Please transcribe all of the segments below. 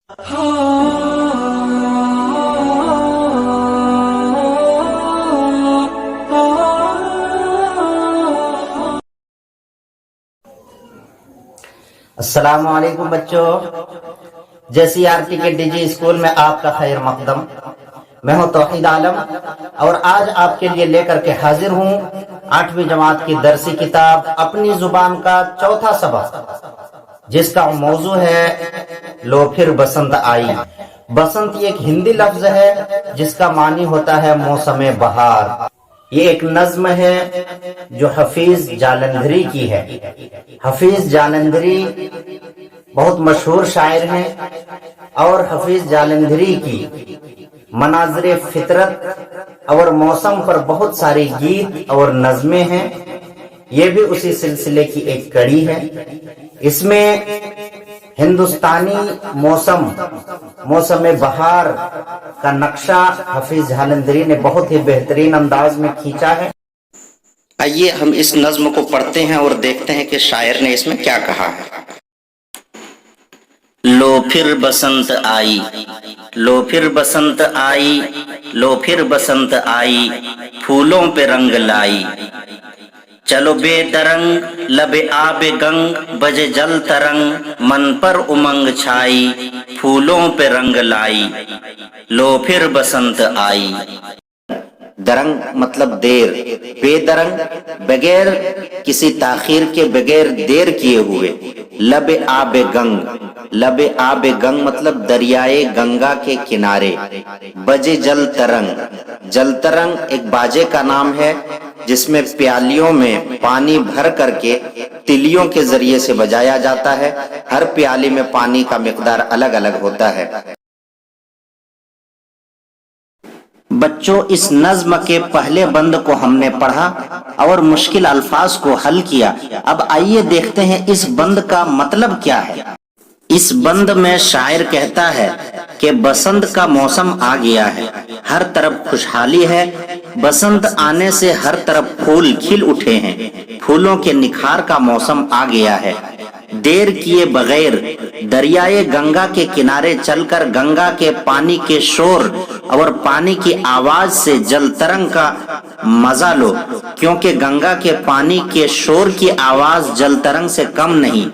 السلام علیکم بچوں، جیسی آر ٹی کے ڈی جی اسکول میں آپ کا خیر مقدم۔ میں ہوں توحید عالم اور آج آپ کے لیے لے کر کے حاضر ہوں 8ویں جماعت کی درسی کتاب اپنی زبان کا چوتھا سبق، جس کا موضوع ہے لو پھر بسنت آئی۔ بسنت یہ ایک ہندی لفظ ہے جس کا معنی ہوتا ہے موسم بہار۔ یہ ایک نظم ہے جو حفیظ جالندھری کی ہے۔ حفیظ جالندھری بہت مشہور شاعر ہیں اور حفیظ جالندھری کی مناظر فطرت اور موسم پر بہت ساری گیت اور نظمیں ہیں۔ یہ بھی اسی سلسلے کی ایک کڑی ہے۔ اس میں ہندوستانی موسم بہار کا نقشہ حفیظ جالندھری نے بہت ہی بہترین انداز میں کھینچا ہے۔ آئیے ہم اس نظم کو پڑھتے ہیں اور دیکھتے ہیں کہ شاعر نے اس میں کیا کہا ہے۔ لو پھر بسنت آئی، لو پھر بسنت آئی، لو پھر بسنت آئی، پھولوں پہ رنگ لائی۔ چلو بے درنگ لب آب گنگ، بجے جل ترنگ، من پر امنگ چھائی، پھولوں پہ رنگ لائی، لو پھر بسنت آئی۔ درنگ مطلب دیر، بے درنگ بغیر کسی تاخیر کے، بغیر دیر کیے ہوئے۔ لب آب گنگ، لب آب گنگ مطلب دریائے گنگا کے کنارے۔ بجے جل ترنگ، جل ترنگ ایک باجے کا نام ہے جس میں پیالیوں میں پانی بھر کر کے تلیوں کے ذریعے سے بجایا جاتا ہے۔ ہر پیالی میں پانی کا مقدار الگ الگ ہوتا ہے۔ بچوں، اس نظم کے پہلے بند کو ہم نے پڑھا اور مشکل الفاظ کو حل کیا۔ اب آئیے دیکھتے ہیں اس بند کا مطلب کیا ہے۔ اس بند میں شاعر کہتا ہے کہ بسنت کا موسم آ گیا ہے، ہر طرف خوشحالی ہے۔ بسنت آنے سے ہر طرف پھول کھل اٹھے ہیں، پھولوں کے نکھار کا موسم آ گیا ہے۔ دیر کیے بغیر دریائے گنگا کے کنارے چل کر گنگا کے پانی کے شور اور پانی کی آواز سے جل ترنگ کا مزہ لو، کیونکہ گنگا کے پانی کے شور کی آواز جل ترنگ سے کم نہیں۔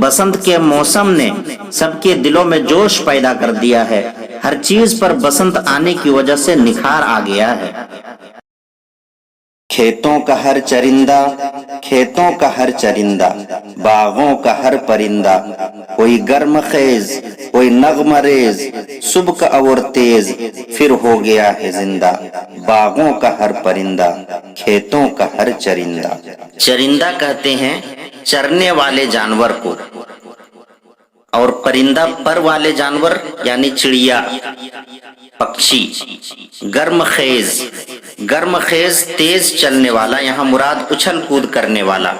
بسنت کے موسم نے سب کے دلوں میں جوش پیدا کر دیا ہے۔ ہر چیز پر بسنت آنے کی وجہ سے نکھار آ گیا ہے۔ کھیتوں کا ہر چرندہ، کھیتوں کا ہر چرندہ، باغوں کا ہر پرندہ، کوئی گرم خیز کوئی نغمہ ریز، صبح اور تیز پھر ہو گیا ہے زندہ۔ باغوں کا ہر پرندہ، کھیتوں کا ہر چرندہ۔ چرندہ کہتے ہیں چرنے والے جانور کو، اور پرندہ پر والے جانور یعنی چڑیا، پکشی۔ گرم خیز، گرم خیز تیز چلنے والا، یہاں مراد اچھل کود کرنے والا۔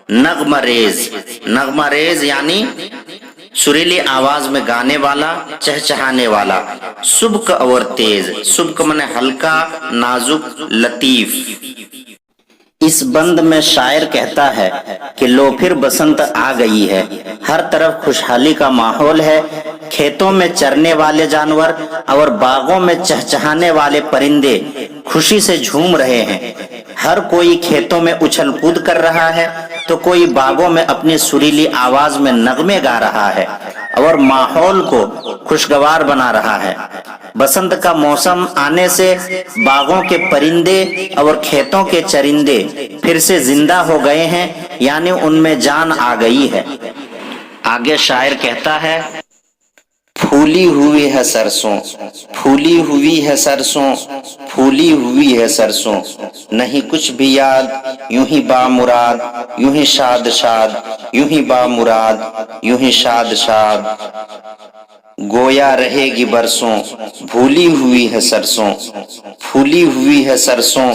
نغمہ ریز، نغمہ ریز یعنی سریلی آواز میں گانے والا، چہچہانے والا۔ سبک اور تیز، سبک منے ہلکا، نازک، لطیف۔ اس بند میں شاعر کہتا ہے کہ لو پھر بسنت آ گئی ہے، ہر طرف خوشحالی کا ماحول ہے۔ کھیتوں میں چرنے والے جانور اور باغوں میں چہچہانے والے پرندے خوشی سے جھوم رہے ہیں۔ ہر کوئی کھیتوں میں اچھل کود کر رہا ہے تو کوئی باغوں میں اپنی سریلی آواز میں نغمے گا رہا ہے اور ماحول کو خوشگوار بنا رہا ہے۔ بسنت کا موسم آنے سے باغوں کے پرندے اور کھیتوں کے چرندے پھر سے زندہ ہو گئے ہیں، یعنی ان میں جان آ گئی ہے۔ آگے شاعر کہتا ہے پھولی ہوئی ہے سرسوں، پھولی ہوئی ہے سرسوں، پھولی ہوئی ہے سرسوں، نہیں کچھ بھی یاد، یوں ہی بامراد، یوں ہی شاد شاد، یوں ہی بامراد، یوں ہی شاد شاد، گویا رہے گی برسوں، بھولی ہوئی ہے سرسوں، پھولی ہوئی ہے سرسوں،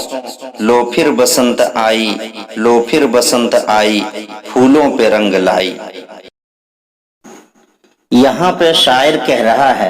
لو پھر بسنت آئی، لو پھر بسنت آئی، پھولوں پہ رنگ لائی۔ یہاں پہ شاعر کہہ رہا ہے